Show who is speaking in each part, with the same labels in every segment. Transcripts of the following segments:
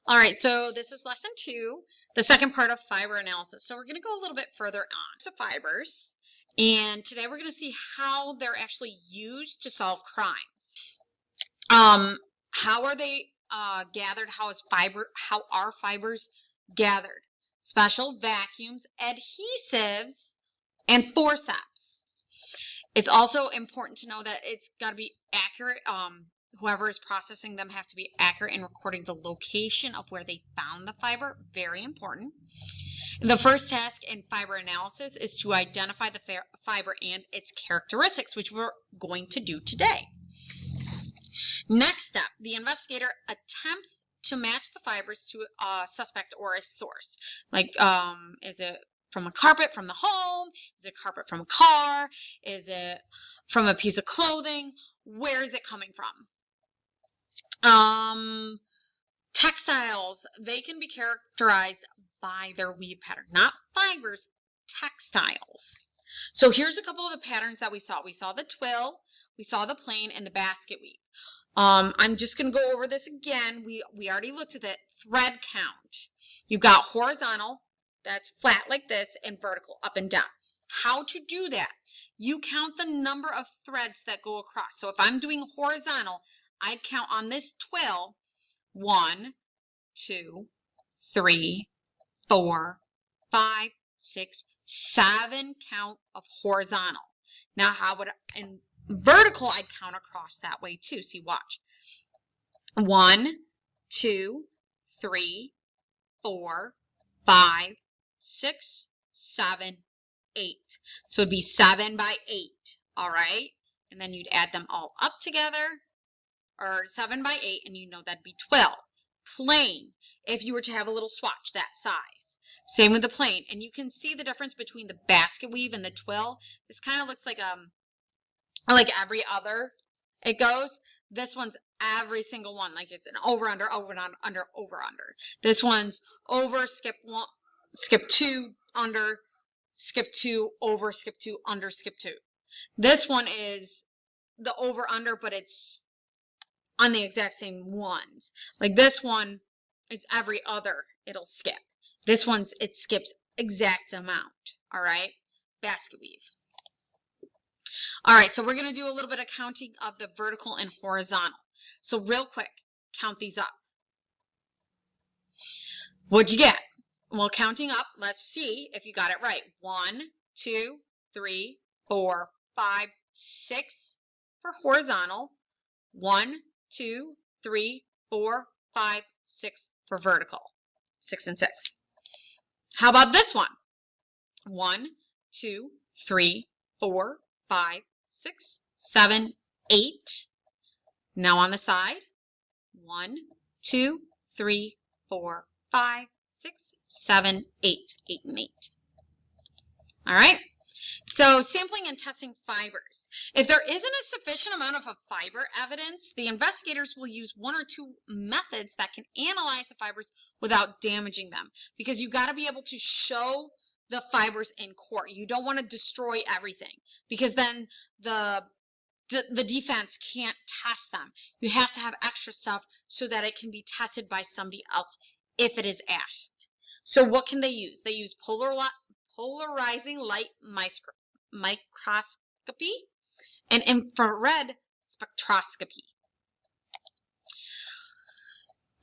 Speaker 1: All right, so this is lesson 2, the second part of fiber analysis. So we're going to go a little bit further on to fibers. And today we're going to see how they're actually used to solve crimes. How are they gathered? How are fibers gathered? Special vacuums, adhesives, and forceps. It's also important to know that it's got to be accurate. Whoever is processing them have to be accurate in recording the location of where they found the fiber. Very important. The first task in fiber analysis is to identify the fiber and its characteristics, which we're going to do today. Next step, the investigator attempts to match the fibers to a suspect or a source. Like, is it from a carpet from the home? Is it carpet from a car? Is it from a piece of clothing? Where is it coming from? Textiles, they can be characterized by their weave pattern, not fibers, textiles. So here's a couple of the patterns that we saw. We saw the twill, we saw the plain, and the basket weave. I'm just going to go over this again. We already looked at it. Thread count. You've got horizontal, that's flat like this, and vertical, up and down. How to do that? You count the number of threads that go across. So if I'm doing horizontal, I'd count on this twill 1, 2, 3, 4, 5, 6, 7 count of horizontal. Now, how would in vertical I'd count across that way too? See, watch. 1, 2, 3, 4, 5, 6, 7, 8. So it'd be 7 by 8. All right, and then you'd add them all up together, or 7 by 8, and you know that'd be 12. Plain, if you were to have a little swatch that size. Same with the plain, and you can see the difference between the basket weave and the twill. This kind of looks like every other it goes. This one's every single one, like it's an over under over under over under. This one's over, skip 1, skip 2, under, skip 2, over, skip 2, under, skip 2. This one is the over under, but it's on the exact same ones. Like this one is every other it'll skip. This one's it skips exact amount. All right, basket weave. All right, so we're going to do a little bit of counting of the vertical and horizontal. So real quick, count these up. What'd you get? Well, counting up, let's see if you got it right. 1, 2, 3, 4, 5, 6 for horizontal. 1, 2, 3, 4, 5, 6 for vertical. 6 and 6. How about this one? 1, 2, 3, 4, 5, 6, 7, 8. Now on the side. 1, 2, 3, 4, 5, 6, 7, 8. 8 and 8. All right. So sampling and testing fibers. If there isn't a sufficient amount of a fiber evidence, the investigators will use 1 or 2 methods that can analyze the fibers without damaging them, because you got to be able to show the fibers in court. You don't want to destroy everything, because then the defense can't test them. You have to have extra stuff so that it can be tested by somebody else if it is asked. So what can they use? They use polarizing light microscopy and infrared spectroscopy.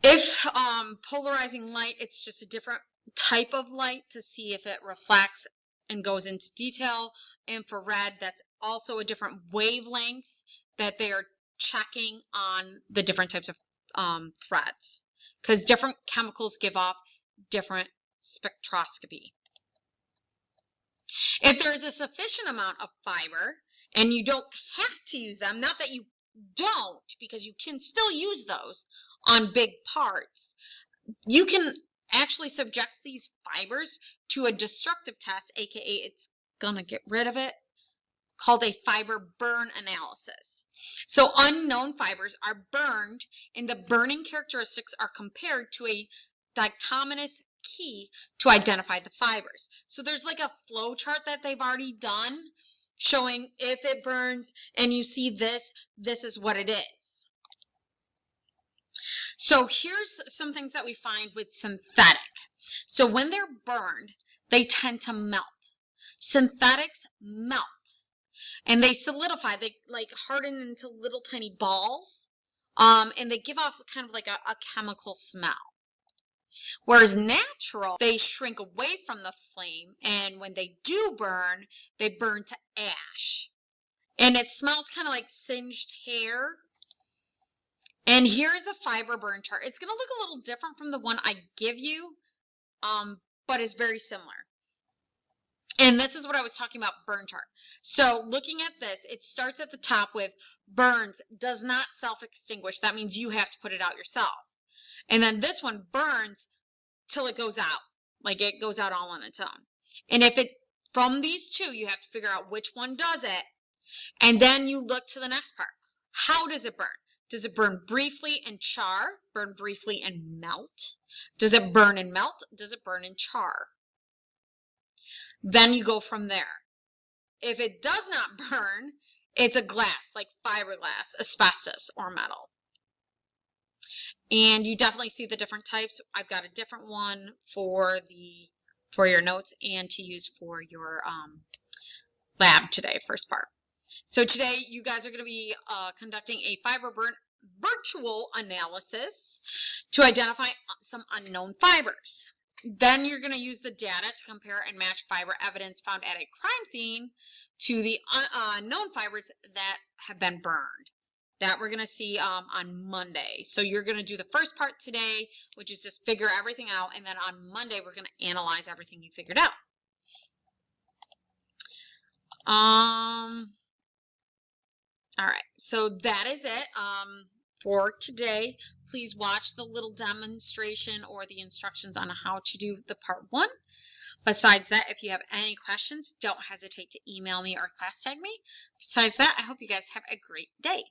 Speaker 1: If polarizing light, it's just a different type of light to see if it reflects and goes into detail. Infrared, that's also a different wavelength that they are checking on the different types of threads, because different chemicals give off different spectroscopy. If there is a sufficient amount of fiber and you don't have to use them, not that you don't, because you can still use those on big parts, you can actually subject these fibers to a destructive test, aka it's gonna get rid of it, called a fiber burn analysis. So unknown fibers are burned, and the burning characteristics are compared to a dichotomous key to identify the fibers. So there's like a flow chart that they've already done showing if it burns and you see this, this is what it is. So here's some things that we find with synthetic. So when they're burned, they tend to melt. Synthetics melt. And they solidify, they like harden into little tiny balls. And they give off kind of like a chemical smell. Whereas natural, they shrink away from the flame, and when they do burn, they burn to ash. And it smells kind of like singed hair. And here's a fiber burn chart. It's going to look a little different from the one I give you, but it's very similar. And this is what I was talking about, burn chart. So looking at this, it starts at the top with burns, does not self-extinguish. That means you have to put it out yourself. And then this one burns till it goes out, like it goes out all on its own. And if it, from these two, you have to figure out which one does it. And then you look to the next part. How does it burn? Does it burn briefly and char? Burn briefly and melt? Does it burn and melt? Does it burn and char? Then you go from there. If it does not burn, it's a glass, like fiberglass, asbestos, or metal. And you definitely see the different types. I've got a different one for your notes and to use for your lab today, first part. So today you guys are going to be conducting a fiber burn virtual analysis to identify some unknown fibers. Then you're going to use the data to compare and match fiber evidence found at a crime scene to the known fibers that have been burned. That we're going to see on Monday. So you're going to do the first part today, which is just figure everything out. And then on Monday, we're going to analyze everything you figured out. All right, so that is it for today. Please watch the little demonstration or the instructions on how to do the part 1. Besides that, if you have any questions, don't hesitate to email me or class tag me. Besides that, I hope you guys have a great day.